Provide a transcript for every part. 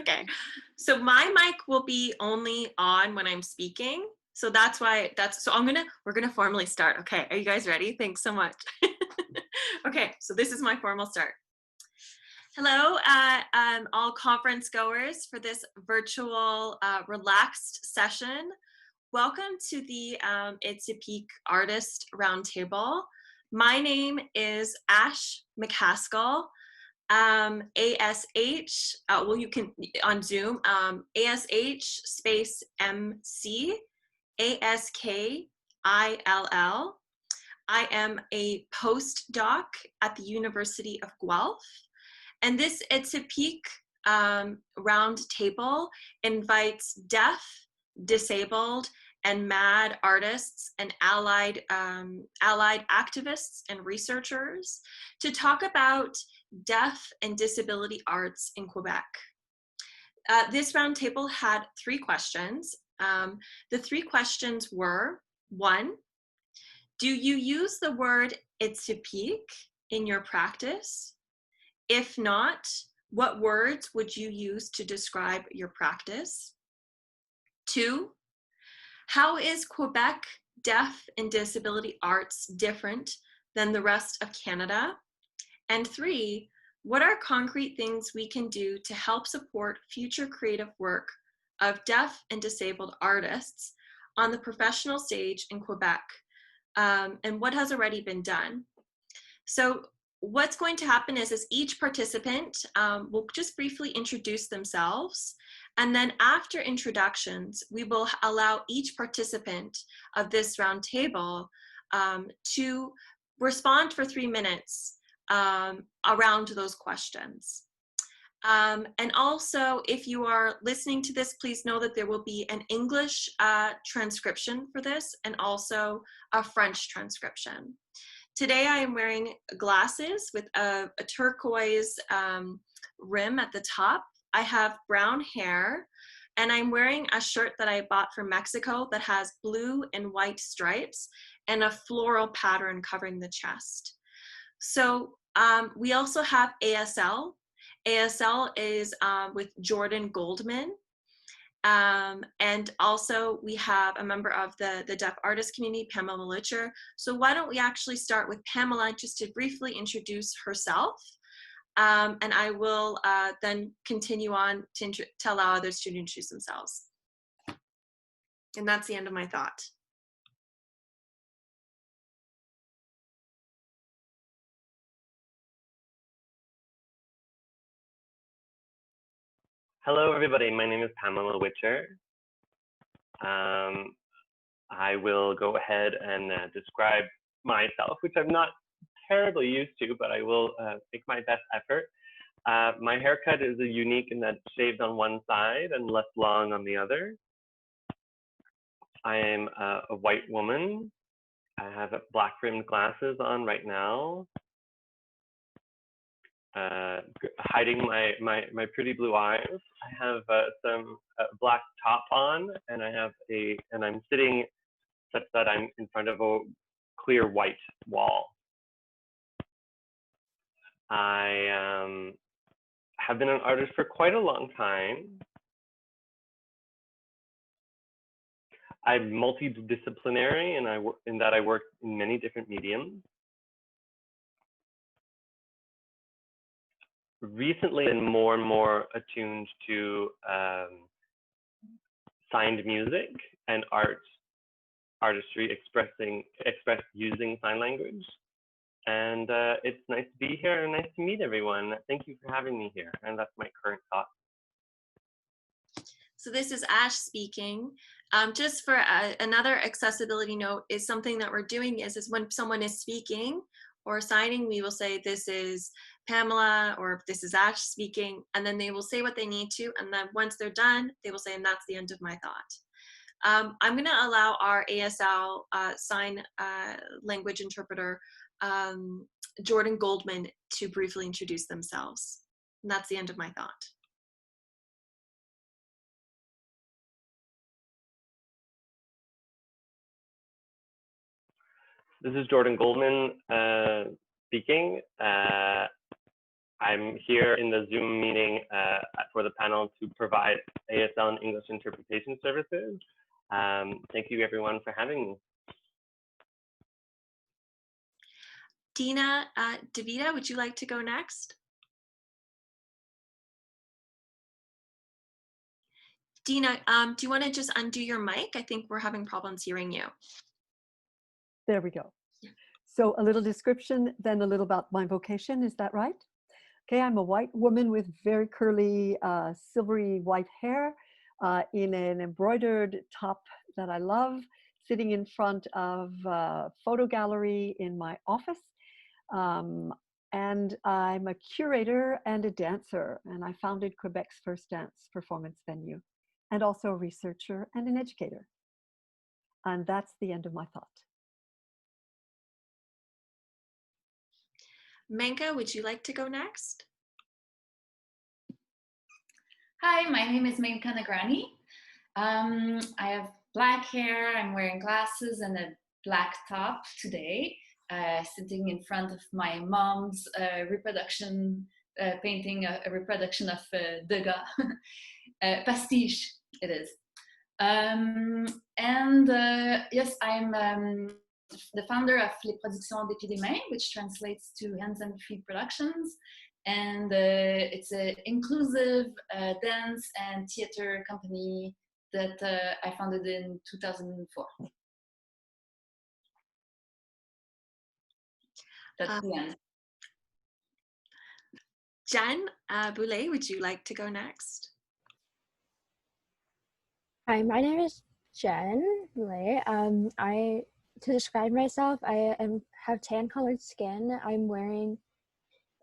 Okay, so my mic will be only on when I'm speaking. So that's why we're gonna formally start. Okay, are you guys ready? Thanks so much. Okay, so this is my formal start. Hello, all conference goers for this virtual relaxed session. Welcome to the Atypique Artist Roundtable. My name is Ash McCaskill. ASH, well, you can on Zoom, ASH space MC, ASKILL. I am a postdoc at the University of Guelph, and this Atypique round table invites deaf, disabled, and MAD artists and allied activists and researchers to talk about deaf and disability arts in Quebec. This roundtable had 3 questions. The 3 questions were: 1, do you use the word Atypique in your practice? If not, what words would you use to describe your practice? 2, how is Quebec deaf and disability arts different than the rest of Canada? And 3, what are concrete things we can do to help support future creative work of deaf and disabled artists on the professional stage in Quebec? And what has already been done? So what's going to happen is each participant will just briefly introduce themselves. And then after introductions, we will allow each participant of this roundtable to respond for 3 minutes around those questions. And also, if you are listening to this, please know that there will be an English transcription for this and also a French transcription. Today I am wearing glasses with a turquoise rim at the top. I have brown hair, and I'm wearing a shirt that I bought from Mexico that has blue and white stripes and a floral pattern covering the chest. So we also have ASL. ASL is with Jordan Goldman. And also we have a member of the deaf artist community, Pamela Litcher. So why don't we actually start with Pamela just to briefly introduce herself. And I will then continue on to allow others to introduce themselves. And that's the end of my thought. Hello, everybody. My name is Pamela Witcher. I will go ahead and describe myself, which I'm not terribly used to, but I will make my best effort. My haircut is unique in that it's shaved on one side and left long on the other. I am a white woman. I have black-rimmed glasses on right now. Hiding my pretty blue eyes. I have some black top on, and I'm sitting such that I'm in front of a clear white wall. I have been an artist for quite a long time. I'm multidisciplinary, and I work in many different mediums. Recently, and more attuned to signed music and artistry expressed using sign language. And it's nice to be here and nice to meet everyone. Thank you for having me here. And that's my current thought. So this is Ash speaking. Just for another accessibility note, is something that we're doing is when someone is speaking or signing, we will say, this is Pamela, or this is Ash speaking, and then they will say what they need to, and then once they're done, they will say, and that's the end of my thought. I'm going to allow our ASL sign language interpreter, Jordan Goldman, to briefly introduce themselves. And that's the end of my thought. This is Jordan Goldman speaking. I'm here in the Zoom meeting for the panel to provide ASL and English interpretation services. Thank you everyone for having me. Dina DeVita, would you like to go next? Dina, do you want to just undo your mic? I think we're having problems hearing you. There we go. So a little description, then a little about my vocation, is that right? Okay, I'm a white woman with very curly, silvery white hair in an embroidered top that I love, sitting in front of a photo gallery in my office. And I'm a curator and a dancer, and I founded Quebec's first dance performance venue, and also a researcher and an educator. And that's the end of my thought. Menka, would you like to go next? Hi, my name is Menka Nagrani. I have black hair, I'm wearing glasses and a black top today, sitting in front of my mom's reproduction, painting a reproduction of Degas, pastiche it is. Yes, I'm the founder of Les Productions des Pieds des Mains, which translates to Hands and Feet Productions. And it's an inclusive dance and theater company that I founded in 2004. That's the end. Jen Boulay, would you like to go next? Hi, my name is Jen Boulay. To describe myself, I have tan-colored skin. I'm wearing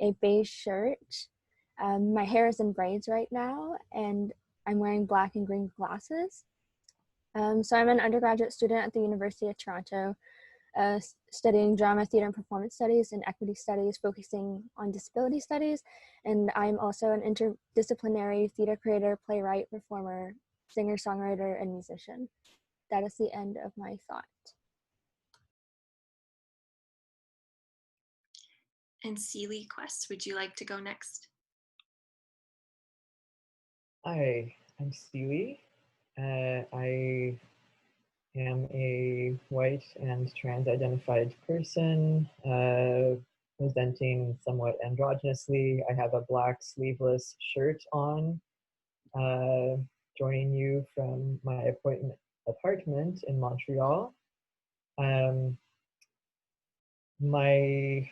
a beige shirt. My hair is in braids right now, and I'm wearing black and green glasses. So I'm an undergraduate student at the University of Toronto, studying drama, theater, and performance studies and equity studies, focusing on disability studies. And I'm also an interdisciplinary theater creator, playwright, performer, singer, songwriter, and musician. That is the end of my thought. And Celie Quest, would you like to go next? Hi, I'm Celie. I am a white and trans-identified person, presenting somewhat androgynously. I have a black sleeveless shirt on, joining you from my apartment in Montreal. My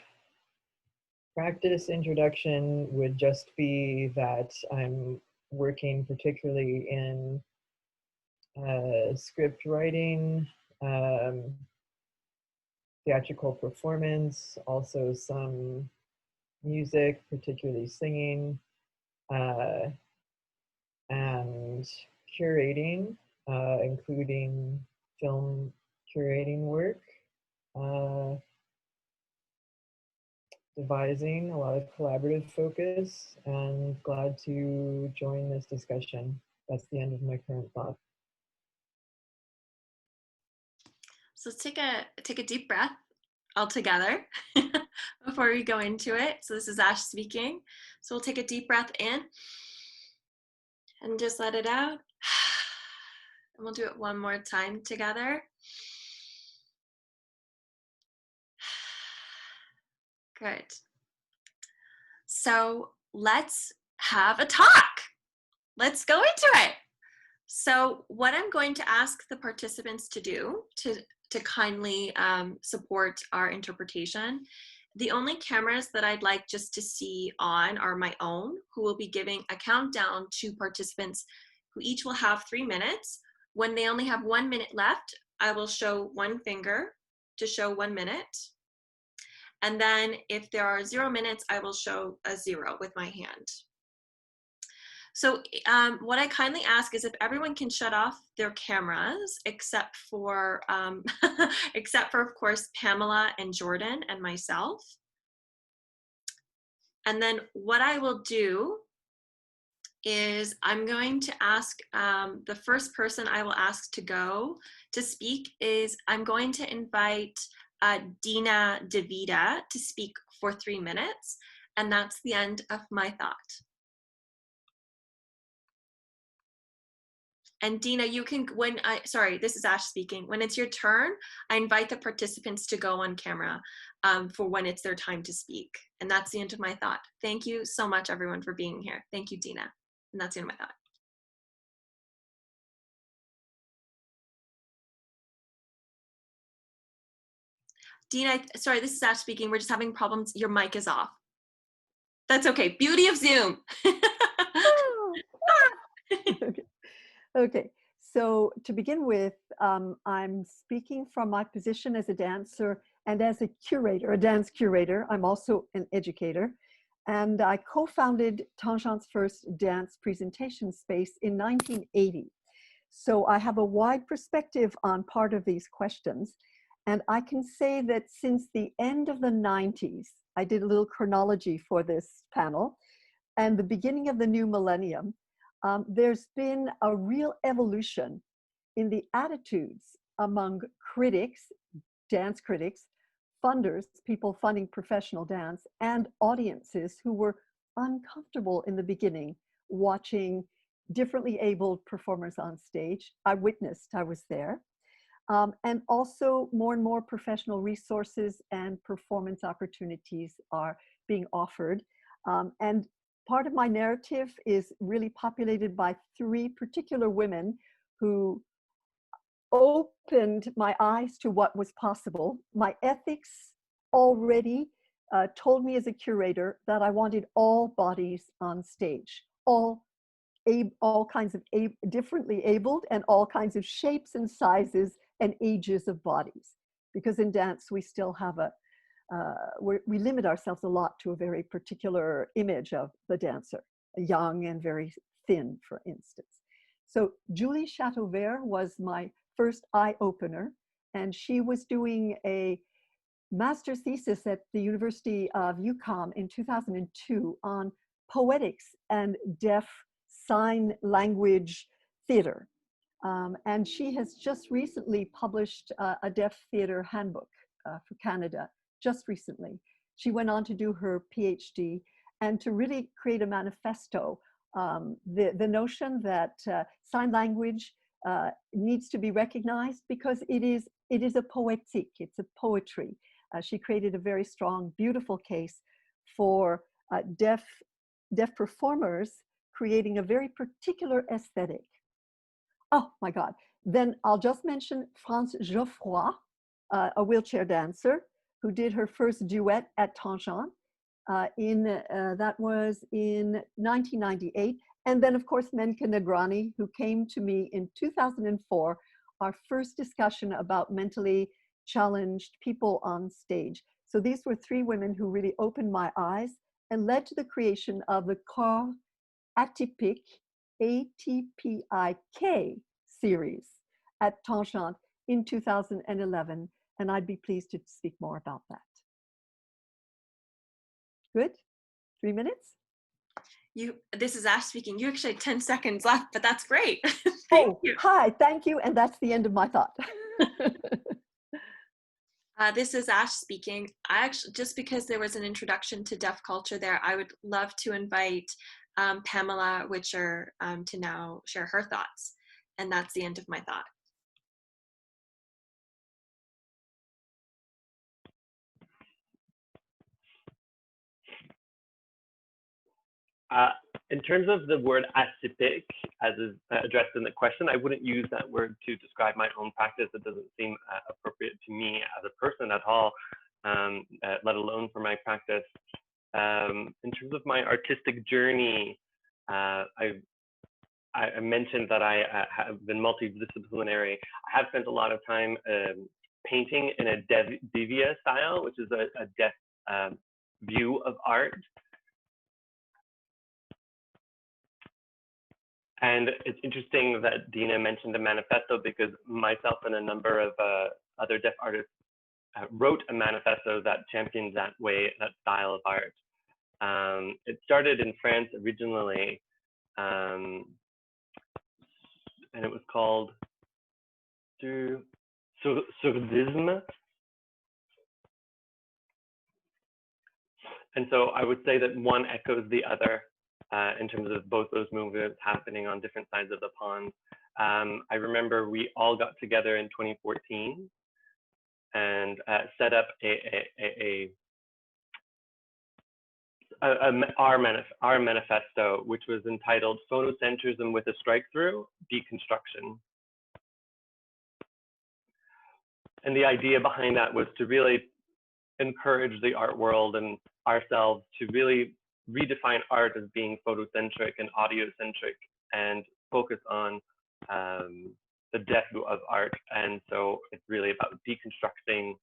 practice introduction would just be that I'm working particularly in script writing, theatrical performance, also some music, particularly singing, and curating, including film curating work, devising a lot of collaborative focus, and glad to join this discussion. That's the end of my current thought. So let's take a deep breath all together before we go into it. So this is Ash speaking. So we'll take a deep breath in and just let it out. And we'll do it one more time together. Good. So let's have a talk. Let's go into it. So what I'm going to ask the participants to do to kindly support our interpretation, the only cameras that I'd like just to see on are my own, who will be giving a countdown to participants who each will have 3 minutes. When they only have 1 minute left, I will show one finger to show 1 minute. And then if there are 0 minutes, I will show a 0 with my hand. So what I kindly ask is if everyone can shut off their cameras, except for, of course, Pamela and Jordan and myself. And then what I will do is I'm going to ask, the first person I will ask to go to speak is I'm going to invite Dina DeVita to speak for 3 minutes. And that's the end of my thought. And Dina, you can, sorry, this is Ash speaking. When it's your turn, I invite the participants to go on camera for when it's their time to speak. And that's the end of my thought. Thank you so much, everyone, for being here. Thank you, Dina. And that's the end of my thought. Dina, sorry, this is Ash speaking. We're just having problems. Your mic is off. That's okay. Beauty of Zoom. Okay. Okay. So to begin with, I'm speaking from my position as a dancer and as a curator, a dance curator. I'm also an educator. And I co-founded Tangent's first dance presentation space in 1980. So I have a wide perspective on part of these questions. And I can say that since the end of the 90s, I did a little chronology for this panel, and the beginning of the new millennium, there's been a real evolution in the attitudes among critics, dance critics, funders, people funding professional dance, and audiences who were uncomfortable in the beginning watching differently abled performers on stage. I witnessed, I was there. And also more and more professional resources and performance opportunities are being offered. And part of my narrative is really populated by three particular women who opened my eyes to what was possible. My ethics already told me as a curator that I wanted all bodies on stage, all kinds of differently abled and all kinds of shapes and sizes and ages of bodies. Because in dance, we still have we limit ourselves a lot to a very particular image of the dancer, young and very thin, for instance. So Julie Chateauvert was my first eye-opener, and she was doing a master's thesis at the University of UQAM in 2002 on poetics and deaf sign language theater. And she has just recently published a deaf theater handbook for Canada, just recently. She went on to do her PhD and to really create a manifesto. The notion that sign language needs to be recognized because it is a poetique, it's a poetry. She created a very strong, beautiful case for deaf performers creating a very particular aesthetic. Oh my God. Then I'll just mention France Geoffroy, a wheelchair dancer who did her first duet at Tangent that was in 1998. And then of course, Menka Nagrani, who came to me in 2004, our first discussion about mentally challenged people on stage. So these were three women who really opened my eyes and led to the creation of the Corps Atypique, ATPIK series at Tangent in 2011. And I'd be pleased to speak more about that. Good? 3 minutes? This is Ash speaking. You actually had 10 seconds left, but that's great. Thank you. Hi, thank you. And that's the end of my thought. This is Ash speaking. I actually, just because there was an introduction to deaf culture there, I would love to invite Pamela Witcher to now share her thoughts. And that's the end of my thought. In terms of the word atypique, as is addressed in the question, I wouldn't use that word to describe my own practice. It doesn't seem appropriate to me as a person at all, let alone for my practice. In terms of my artistic journey, I mentioned that I have been multidisciplinary. I have spent a lot of time painting in a devia style, which is a deaf view of art. And it's interesting that Dina mentioned a manifesto because myself and a number of other deaf artists wrote a manifesto that champions that style of art. It started in France originally, and it was called Surdisme. And so I would say that one echoes the other in terms of both those movements happening on different sides of the pond. I remember we all got together in 2014 and set up our manifesto, which was entitled Phonocentrism with a Strike-Through, Deconstruction. And the idea behind that was to really encourage the art world and ourselves to really redefine art as being photocentric and audiocentric and focus on the depth of art. And so it's really about deconstructing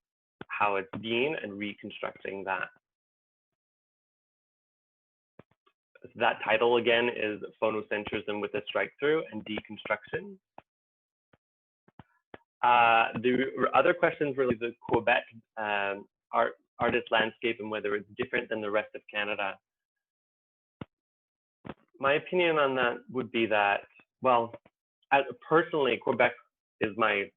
how it's been and reconstructing that. That title again is Phonocentrism with a Strike-Through and Deconstruction. The other questions were the Quebec artist landscape and whether it's different than the rest of Canada. My opinion on that would be that, well, personally, Quebec is my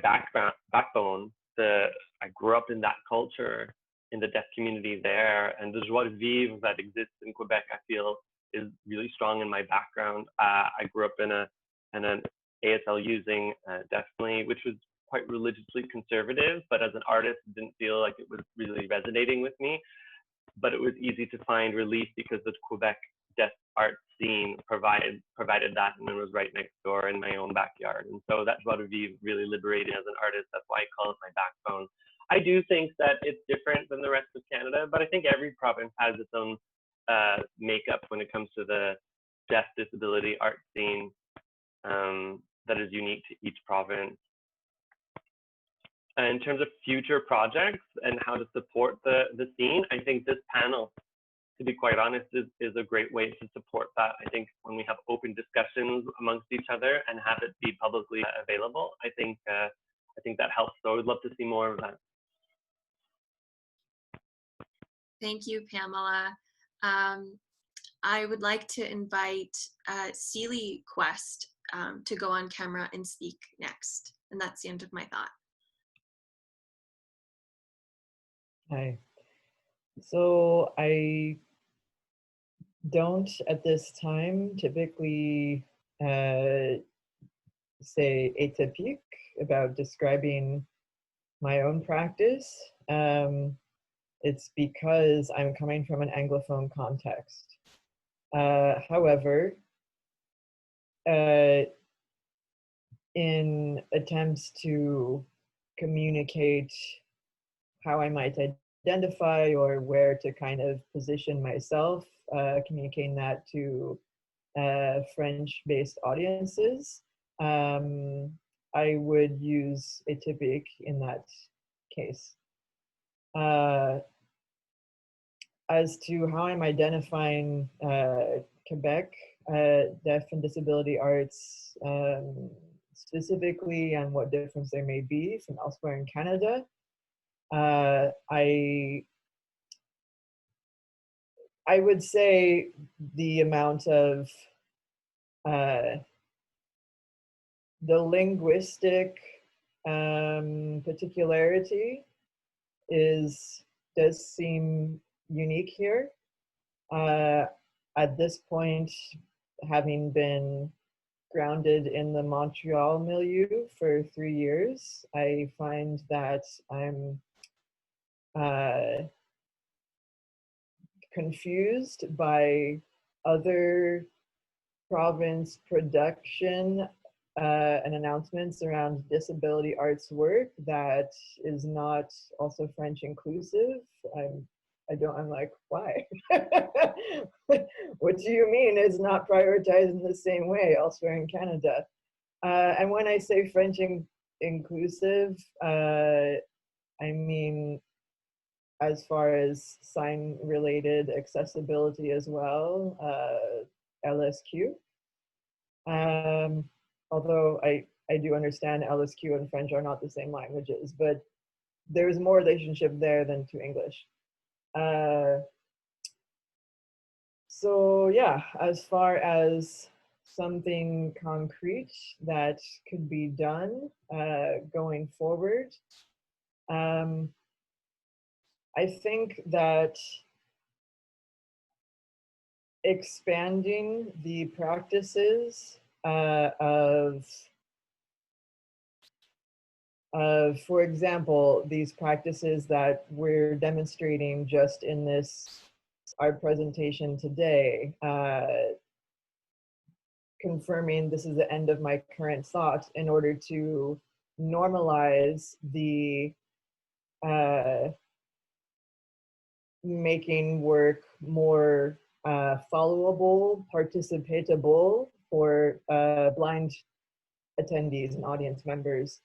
backbone. I grew up in that culture, in the deaf community there, and the joie de vivre that exists in Quebec, I feel, is really strong in my background. I grew up in an ASL using definitely, which was quite religiously conservative, but as an artist, it didn't feel like it was really resonating with me. But it was easy to find relief because the Quebec deaf art scene provided that, and it was right next door in my own backyard. And so that joie de vivre really liberating as an artist. That's why I call it my backbone. I do think that it's different than the rest of Canada, but I think every province has its own makeup when it comes to the deaf disability art scene that is unique to each province. In terms of future projects and how to support the scene, I think this panel, to be quite honest, is a great way to support that. I think when we have open discussions amongst each other and have it be publicly available, I think that helps. So I would love to see more of that. Thank you, Pamela. I would like to invite Celie Quest to go on camera and speak next. And that's the end of my thought. Hi. So I don't at this time typically say atypique about describing my own practice. It's because I'm coming from an Anglophone context. However, in attempts to communicate how I might identify or where to kind of position myself, communicating that to French-based audiences, I would use atypique in that case. As to how I'm identifying Quebec deaf and disability arts specifically, and what difference there may be from elsewhere in Canada, I would say the amount of the linguistic particularity does seem unique here. At this point, having been grounded in the Montreal milieu for 3 years, I find that I'm confused by other province production and announcements around disability arts work that is not also French inclusive. I'm like, why? What do you mean it's not prioritized in the same way elsewhere in Canada? And when I say French inclusive, I mean, as far as sign-related accessibility as well, LSQ. Although I do understand LSQ and French are not the same languages, but there's more relationship there than to English. So yeah, as far as something concrete that could be done going forward, I think that expanding the practices for example, these practices that we're demonstrating just in our presentation today, confirming this is the end of my current thought, in order to normalize the making work more followable, participatable for blind attendees and audience members.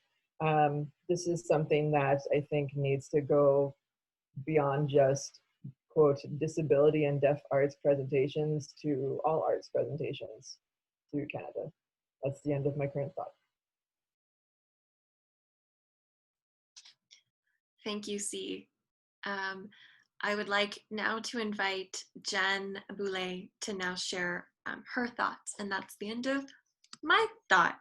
This is something that I think needs to go beyond just, quote, disability and deaf arts presentations to all arts presentations through Canada. That's the end of my current thought. Thank you, C. I would like now to invite Jen Boulay to now share her thoughts, and that's the end of my thought.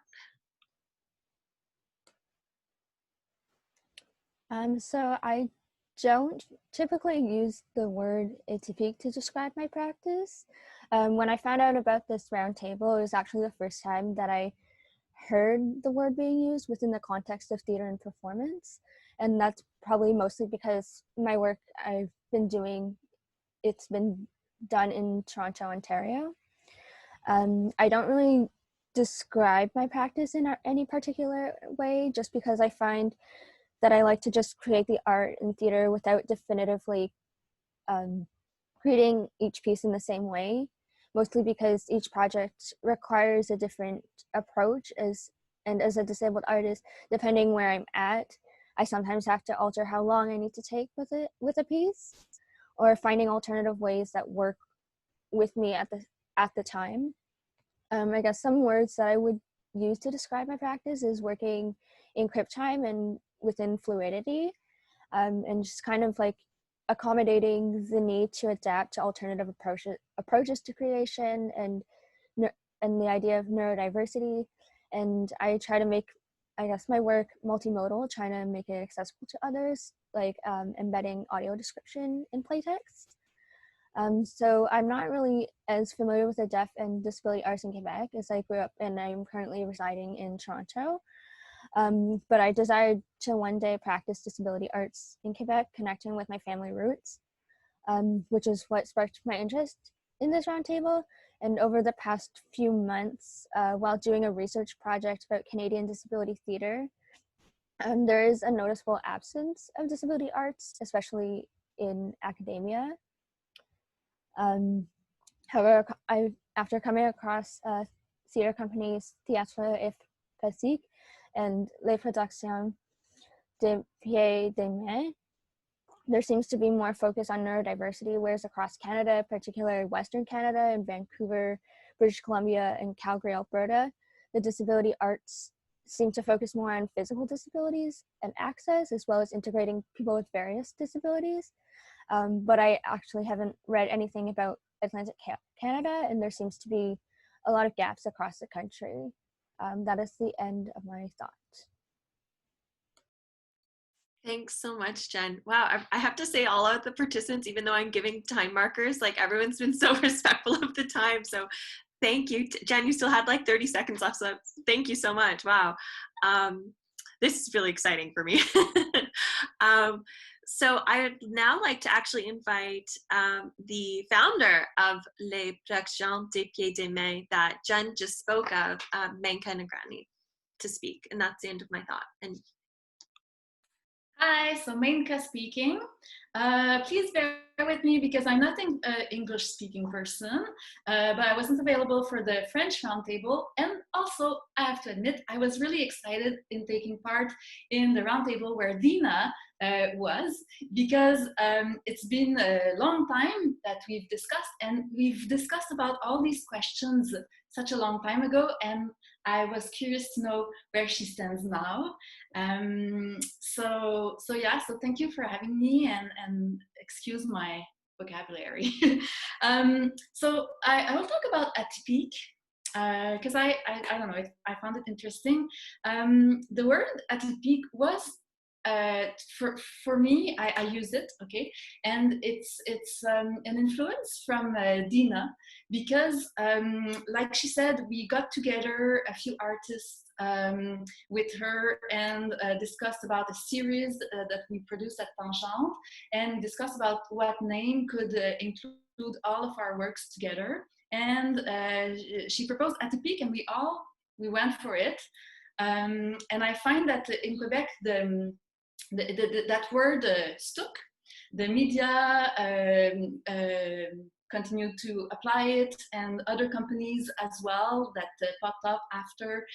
So I don't typically use the word atypique to describe my practice. When I found out about this roundtable, it was actually the first time that I heard the word being used within the context of theater and performance. And that's probably mostly because my work I've been doing, it's been done in Toronto, Ontario. I don't really describe my practice in any particular way, just because I find that I like to just create the art and theater without definitively creating each piece in the same way, mostly because each project requires a different approach. And as a disabled artist, depending where I'm at, I sometimes have to alter how long I need to take with a piece, or finding alternative ways that work with me at the time. I guess some words that I would use to describe my practice is working in crip time and within fluidity, and just kind of like accommodating the need to adapt to alternative approaches to creation, and the idea of neurodiversity. And I try to make, I guess, my work multimodal, trying to make it accessible to others, like embedding audio description in playtext. So I'm not really as familiar with the deaf and disability arts in Quebec, as I grew up and I'm currently residing in Toronto. But I desired to one day practice disability arts in Quebec, connecting with my family roots, which is what sparked my interest in this roundtable. And over the past few months, while doing a research project about Canadian disability theatre, there is a noticeable absence of disability arts, especially in academia. However, after coming across theatre companies Théâtre et Physique and Les Productions de Pied des Mains, there seems to be more focus on neurodiversity, whereas across Canada, particularly Western Canada and Vancouver, British Columbia, and Calgary, Alberta, the disability arts seem to focus more on physical disabilities and access, as well as integrating people with various disabilities. But I actually haven't read anything about Atlantic Canada, and there seems to be a lot of gaps across the country. That is the end of my thought. Thanks so much, Jen. Wow, I have to say, all of the participants, even though I'm giving time markers, like everyone's been so respectful of the time. So thank you. Jen, you still had like 30 seconds left, so thank you so much. Wow. This is really exciting for me. So I would now like to actually invite the founder of Les Productions de Pied des Mains that Jen just spoke of, Menka Nagrani, to speak. And that's the end of my thought. And hi, so Menka speaking. Please bear with me because I'm not an English-speaking person, but I wasn't available for the French roundtable. And also, I have to admit, I was really excited in taking part in the roundtable where Dina was, because it's been a long time that we've discussed, and we've discussed about all these questions such a long time ago, and I was curious to know where she stands now. So thank you for having me, and excuse my vocabulary. So I will talk about Atypique, because I don't know, I found it interesting. The word Atypique was for me, I use it, okay, and it's an influence from Dina, because like she said, we got together a few artists with her and discussed about a series that we produced at Tangente, and discussed about what name could include all of our works together. And she proposed Atypique, and we went for it. And I find that in Quebec, that word stuck. The media continued to apply it, and other companies as well that popped up after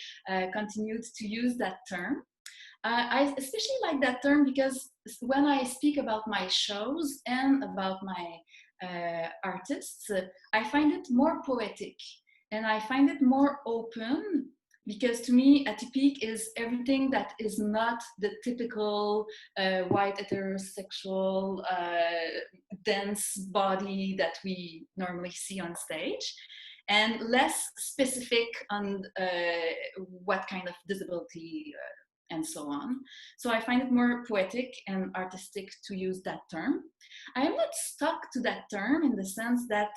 continued to use that term. I especially like that term because when I speak about my shows and about my artists, I find it more poetic, and I find it more open, because to me, atypique is everything that is not the typical white heterosexual dense body that we normally see on stage, and less specific on what kind of disability and so on. So I find it more poetic and artistic to use that term. I am not stuck to that term in the sense that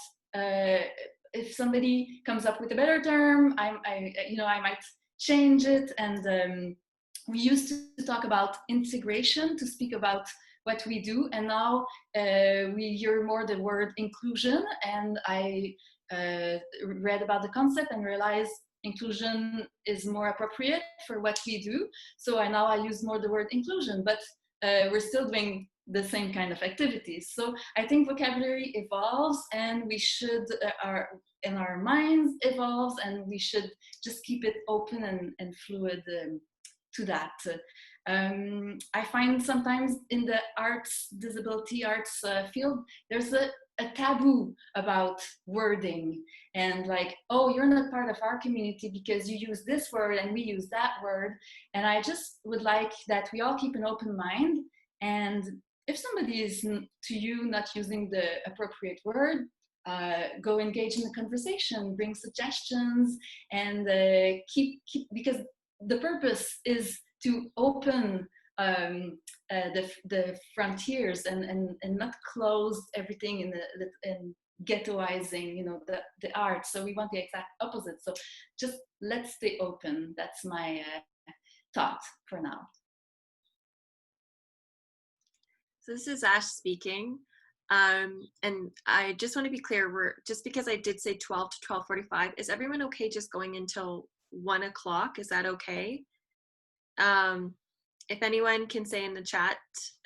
if somebody comes up with a better term, I might change it. And we used to talk about integration to speak about what we do, and now we hear more the word inclusion. And I read about the concept and realized inclusion is more appropriate for what we do. So now I use more the word inclusion, but we're still doing the same kind of activities. So I think vocabulary evolves, and we should, our minds evolves, and we should just keep it open and fluid to that. I find sometimes in the arts, disability arts field, there's a taboo about wording, and like, oh, you're not part of our community because you use this word and we use that word. And I just would like that we all keep an open mind, and if somebody is to you not using the appropriate word, go engage in the conversation, bring suggestions, and keep because the purpose is to open the frontiers and not close everything in ghettoizing, the art. So we want the exact opposite. So just let's stay open. That's my thought for now. So this is Ash speaking. And I just want to be clear, just because I did say 12 to 12:45, is everyone okay just going until 1 o'clock? Is that okay? If anyone can say in the chat,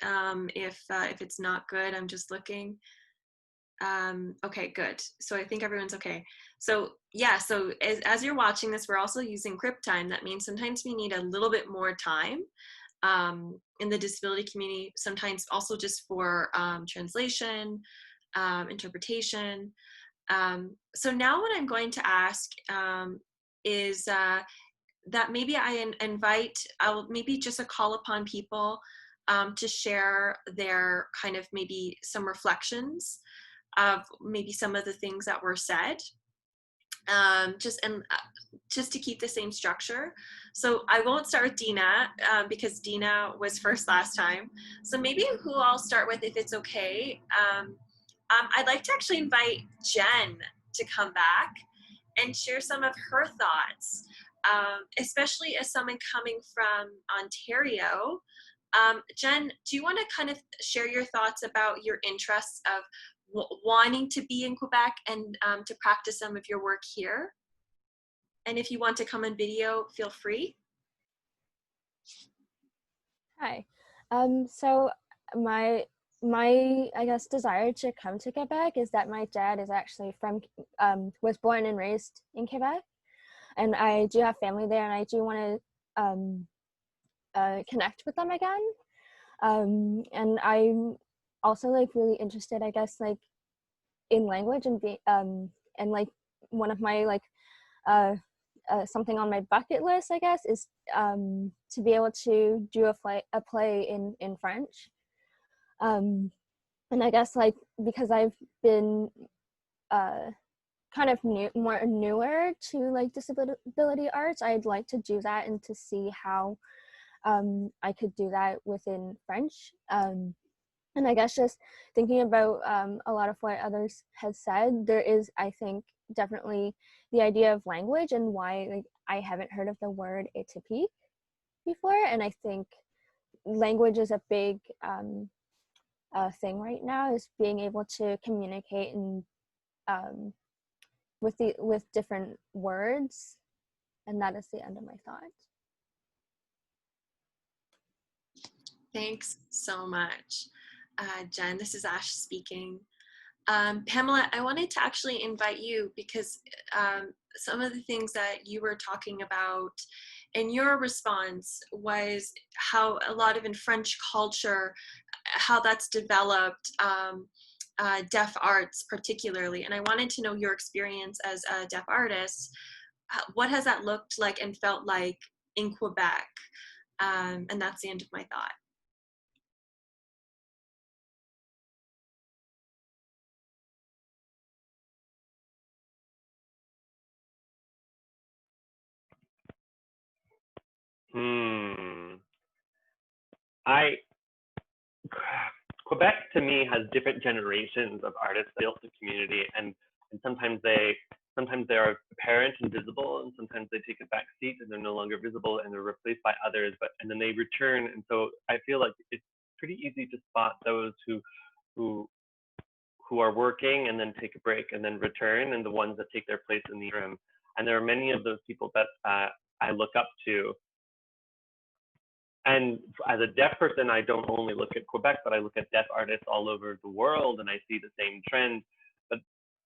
if it's not good, I'm just looking. Okay, good. So I think everyone's okay. So yeah, so as you're watching this, we're also using Crip time. That means sometimes we need a little bit more time in the disability community, sometimes also just for translation, interpretation. So now what I'm going to ask is that maybe I'll maybe just a call upon people to share their kind of maybe some reflections of maybe some of the things that were said, just to keep the same structure. So I won't start with Dina because Dina was first last time. So maybe who I'll start with, if it's okay. I'd like to actually invite Jen to come back and share some of her thoughts, especially as someone coming from Ontario. Jen, do you want to kind of share your thoughts about your interests of wanting to be in Quebec and to practice some of your work here? And if you want to come on video, feel free. Hi. So my I guess desire to come to Quebec is that my dad is actually from was born and raised in Quebec, and I do have family there, and I do want to connect with them again. And I'm also like really interested, I guess, like in language, and like one of my like something on my bucket list, I guess, is to be able to do a play in French. And I guess like because I've been kind of newer to like disability arts, I'd like to do that and to see how I could do that within French. And I guess just thinking about a lot of what others have said, there is, I think, definitely the idea of language and why, like, I haven't heard of the word atypique before. And I think language is a big thing right now, is being able to communicate and with different words. And that is the end of my thought. Thanks so much, Jen. This is Ash speaking. Pamela, I wanted to actually invite you because some of the things that you were talking about in your response was how a lot of in French culture, how that's developed deaf arts particularly. And I wanted to know your experience as a deaf artist. What has that looked like and felt like in Quebec? And that's the end of my thought. Quebec to me has different generations of artists that built the community, and sometimes they are apparent and visible, and sometimes they take a back seat and they're no longer visible and they're replaced by others, and then they return. And so I feel like it's pretty easy to spot those who are working and then take a break and then return, and the ones that take their place in the room. And there are many of those people that I look up to. And as a deaf person, I don't only look at Quebec, but I look at deaf artists all over the world, and I see the same trend. But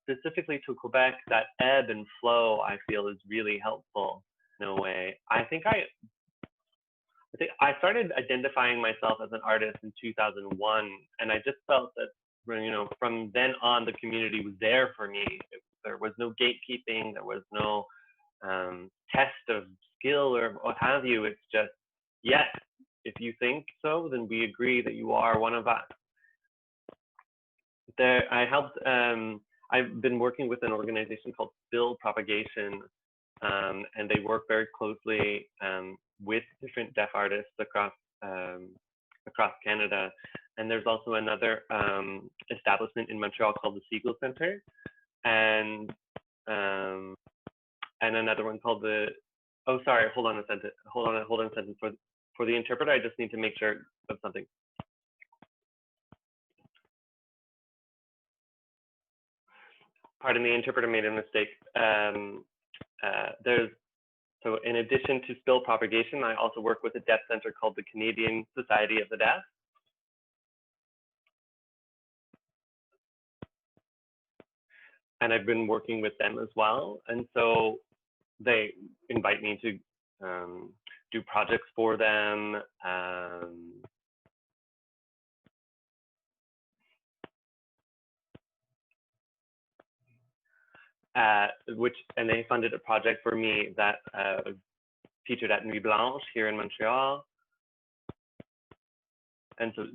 specifically to Quebec, that ebb and flow, I feel, is really helpful in a way. I think I started identifying myself as an artist in 2001, and I just felt that, you know, from then on, the community was there for me. There was no gatekeeping, there was no test of skill or what have you. It's just, yes, if you think so, then we agree that you are one of us. I've been working with an organization called Spill Propagation, and they work very closely with different deaf artists across Canada. And there's also another establishment in Montreal called the Siegel Center, and another one called the, oh, sorry, hold on a sentence. For the interpreter, I just need to make sure of something. Pardon, the interpreter made a mistake. So in addition to Spill Propagation, I also work with a deaf center called the Canadian Society of the Deaf. And I've been working with them as well. And so they invite me to do projects for them. And they funded a project for me that featured at Nuit Blanche here in Montreal. And so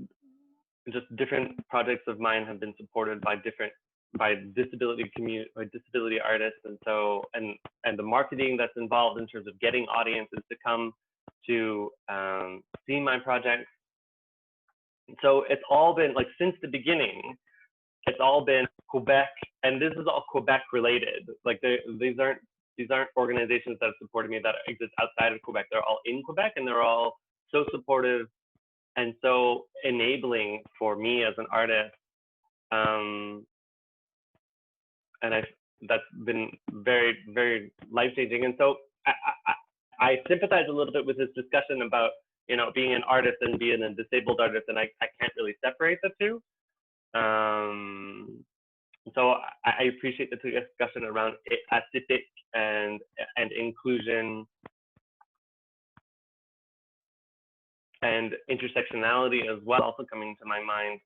just different projects of mine have been supported by disability artists. And so, and the marketing that's involved in terms of getting audiences to come to see my projects. So it's all been, like, since the beginning, it's all been Quebec, and this is all Quebec related. Like, these aren't organizations that have supported me that exist outside of Quebec. They're all in Quebec, and they're all so supportive and so enabling for me as an artist. And that's been very, very life-changing. And so I sympathize a little bit with this discussion about, you know, being an artist and being a disabled artist, and I can't really separate the two. So I appreciate the discussion around atypique and inclusion and intersectionality as well, also coming to my mind.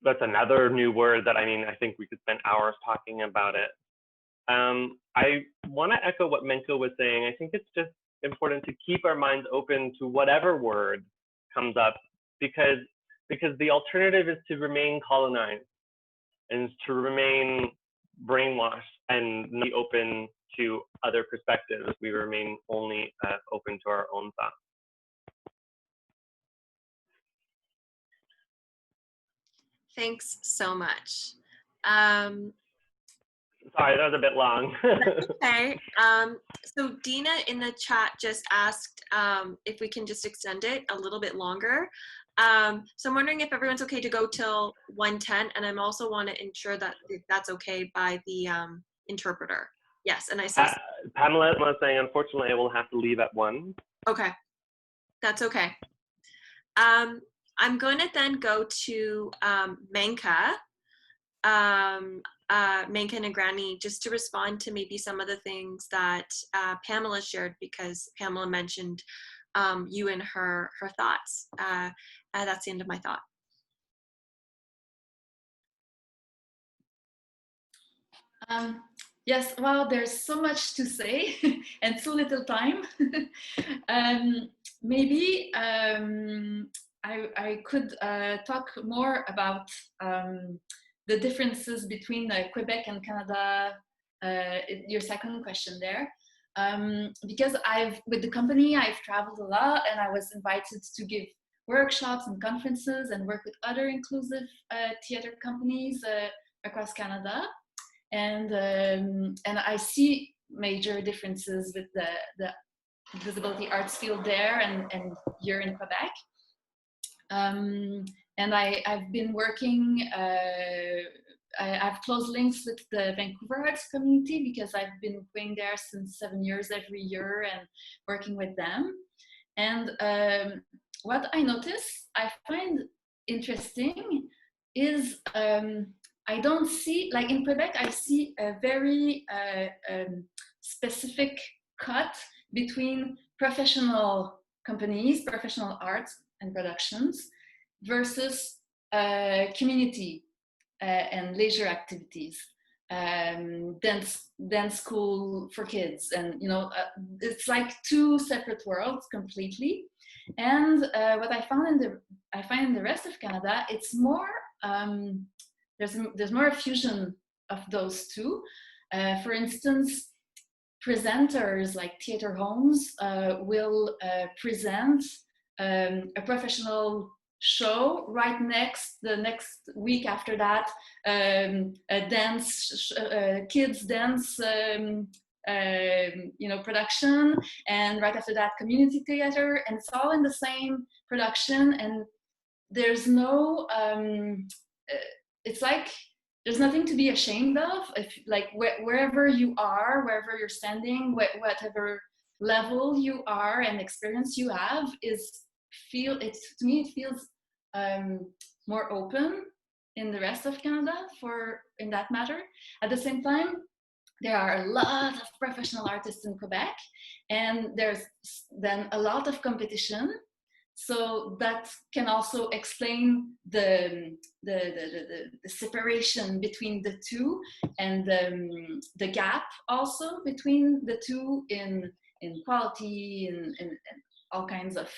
That's another new word that, I mean, I think we could spend hours talking about it. I want to echo what Menko was saying. I think it's just important to keep our minds open to whatever word comes up, because the alternative is to remain colonized and to remain brainwashed and not open to other perspectives. We remain only open to our own thoughts. Thanks so much. Sorry, that was a bit long. Okay. So Dina in the chat just asked if we can just extend it a little bit longer. So I'm wondering if everyone's okay to go till 1:10, and I also want to ensure that that's okay by the interpreter. Yes, and I saw Pamela was saying, unfortunately, I will have to leave at 1. Okay, that's okay. I'm going to then go to Menka. Menka Nagrani, just to respond to maybe some of the things that Pamela shared, because Pamela mentioned you and her thoughts. That's the end of my thought. Yes, well, there's so much to say and so little time. Maybe I could talk more about the differences between Quebec and Canada, your second question there. Because with the company, I've traveled a lot, and I was invited to give workshops and conferences and work with other inclusive theater companies across Canada. And I see major differences with the disability arts field there and here in Quebec. And I've been working, I have close links with the Vancouver arts community because I've been going there since 7 years every year and working with them. And what I notice, I find interesting is I don't see, like in Quebec, I see a very specific cut between professional companies, professional arts and productions versus community and leisure activities, dance school for kids, and it's like two separate worlds completely. And what I find in the rest of Canada, it's more there's more a fusion of those two. For instance, presenters like theater homes will present a professional show right the next week after that, a dance kids dance production, and right after that community theater, and it's all in the same production, and there's no it's like there's nothing to be ashamed of. If like wherever you are, wherever you're standing, whatever level you are and experience you have, to me it feels more open in the rest of Canada in that matter. At the same time, there are a lot of professional artists in Quebec, and there's then a lot of competition. So that can also explain the separation between the two, and the gap also between the two in quality and all kinds of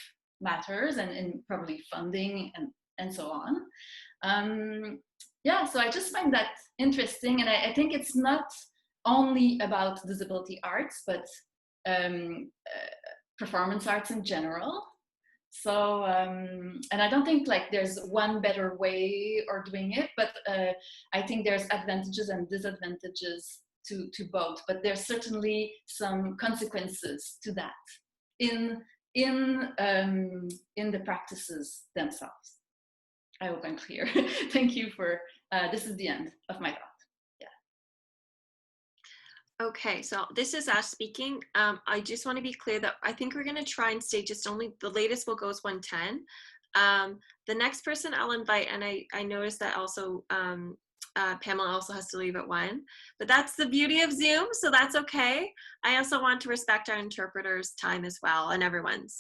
matters, and in probably funding and so on. Yeah, so I just find that interesting, and I think it's not only about disability arts, but performance arts in general. So, and I don't think like there's one better way of doing it, but I think there's advantages and disadvantages to both, but there's certainly some consequences to that in the practices themselves. I hope I'm clear. Thank you for, this is the end of my thought. Okay, so this is Ash speaking. I just want to be clear that I think we're going to try and stay just only, the latest will go is 1:10. The next person I'll invite, and I noticed that also Pamela also has to leave at 1, but that's the beauty of Zoom, so that's okay. I also want to respect our interpreters' time as well, and everyone's.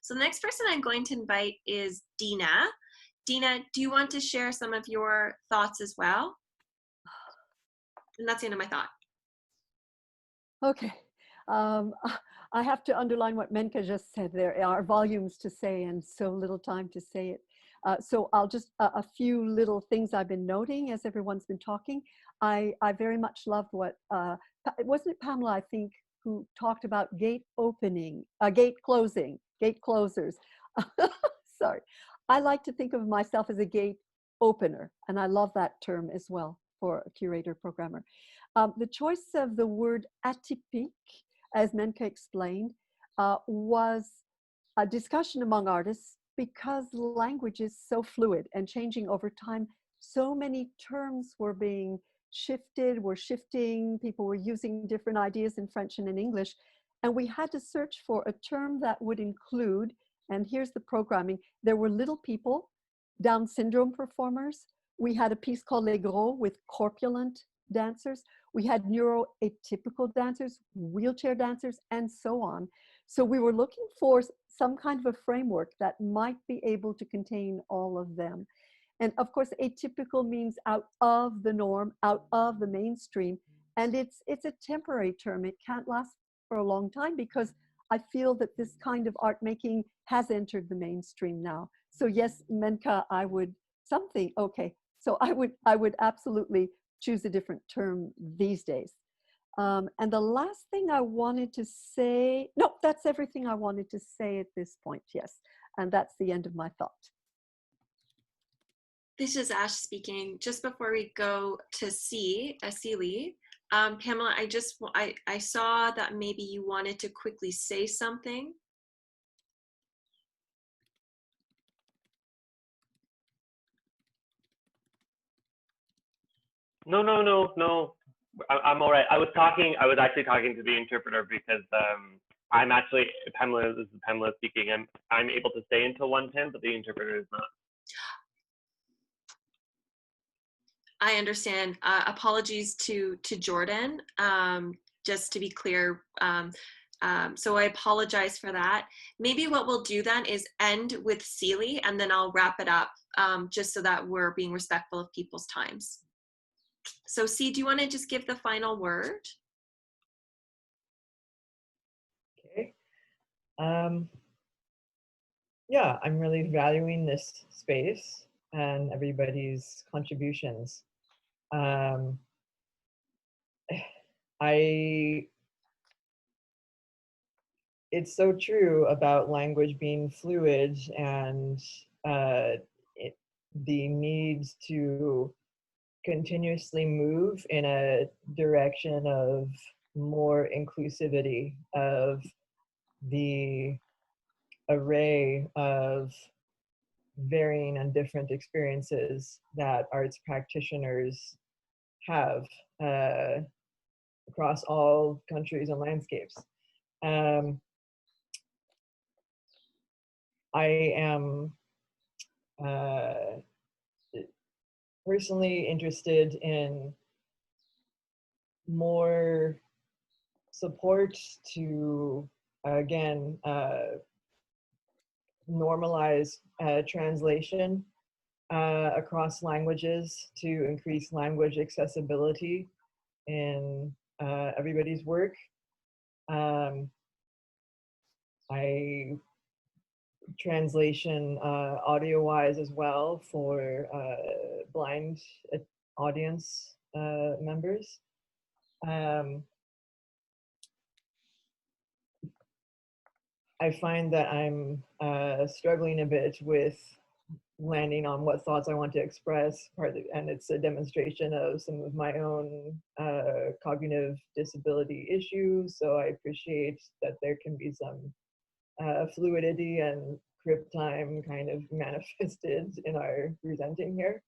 So the next person I'm going to invite is Dina. Dina, do you want to share some of your thoughts as well? And that's the end of my thought. Okay. I have to underline what Menka just said. There are volumes to say and so little time to say it. So I'll just, a few little things I've been noting as everyone's been talking. I very much loved what, wasn't it Pamela, I think, who talked about gate closing, gate closers. Sorry. I like to think of myself as a gate opener. And I love that term as well for a curator programmer. The choice of the word atypique, as Menka explained, was a discussion among artists because language is so fluid and changing over time. So many terms were being shifted, were shifting, people were using different ideas in French and in English. And we had to search for a term that would include, and here's the programming, there were little people, Down syndrome performers. We had a piece called Les Gros with corpulent dancers. We had neuroatypical dancers, wheelchair dancers, and so on. So we were looking for some kind of a framework that might be able to contain all of them. And of course, atypical means out of the norm, out of the mainstream. And it's a temporary term. It can't last for a long time because I feel that this kind of art making has entered the mainstream now. So yes, Menka, I would something, okay. So I would absolutely choose a different term these days. And the last thing I wanted to say, no, that's everything I wanted to say at this point, yes. And that's the end of my thought. This is Ash speaking. Just before we go to Celie, Pamela, I saw that maybe you wanted to quickly say something. No. I'm all right. I was actually talking to the interpreter because I'm actually, this is Pamela speaking. I'm able to stay until 1:10, but the interpreter is not. I understand. Apologies to Jordan. Just to be clear, so I apologize for that. Maybe what we'll do then is end with Celie, and then I'll wrap it up, just so that we're being respectful of people's times. So C, do you want to just give the final word? Okay. Yeah, I'm really valuing this space and everybody's contributions. It's so true about language being fluid and the need to continuously move in a direction of more inclusivity of the array of varying and different experiences that arts practitioners have across all countries and landscapes. I am personally interested in more support to, again, normalize translation across languages to increase language accessibility in everybody's work. Translation audio-wise as well for blind audience members. I find that I'm struggling a bit with landing on what thoughts I want to express, and it's a demonstration of some of my own cognitive disability issues, so I appreciate that there can be some fluidity and crib time kind of manifested in our presenting here.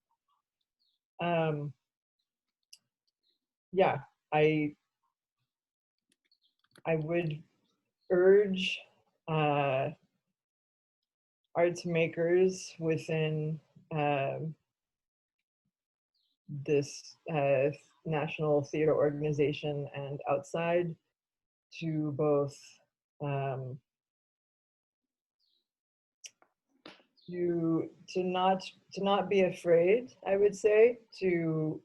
Yeah, I would urge arts makers within this national theater organization and outside to both to not be afraid, I would say, to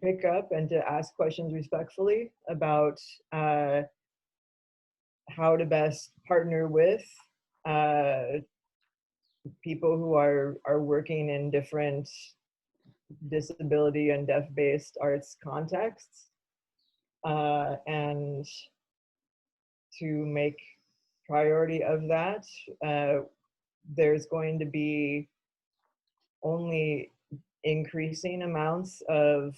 pick up and to ask questions respectfully about how to best partner with people who are working in different disability and deaf-based arts contexts, and to make priority of that. There's going to be only increasing amounts of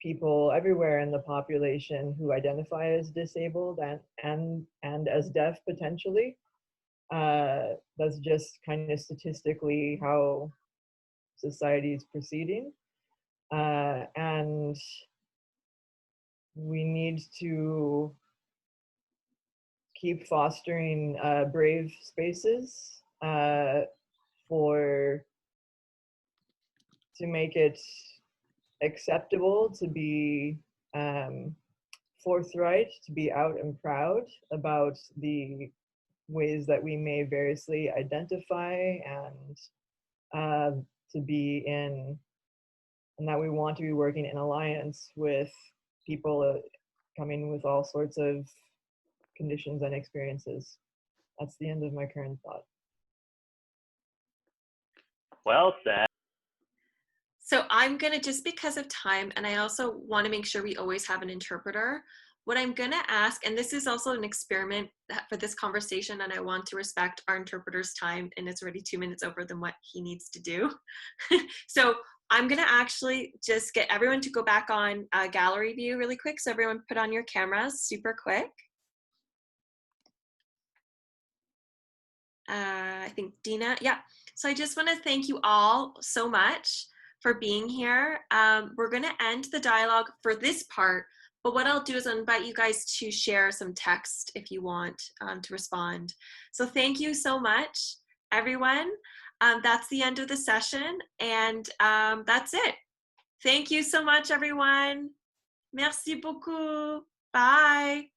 people everywhere in the population who identify as disabled and as deaf potentially. That's just kind of statistically how society is proceeding. And we need to keep fostering brave spaces to make it acceptable to be forthright, to be out and proud about the ways that we may variously identify and to be in, and that we want to be working in alliance with people coming with all sorts of conditions and experiences. That's the end of my current thought. Well said. So I'm gonna, just because of time, and I also want to make sure we always have an interpreter, what I'm gonna ask, and this is also an experiment for this conversation, and I want to respect our interpreter's time, and it's already 2 minutes over than what he needs to do. So I'm gonna actually just get everyone to go back on gallery view really quick. So everyone put on your cameras super quick. I think Dina, yeah. So I just want to thank you all so much for being here. We're going to end the dialogue for this part, but what I'll do is I'll invite you guys to share some text if you want to respond. So thank you so much, everyone. That's the end of the session, and that's it. Thank you so much, everyone. Merci beaucoup. Bye.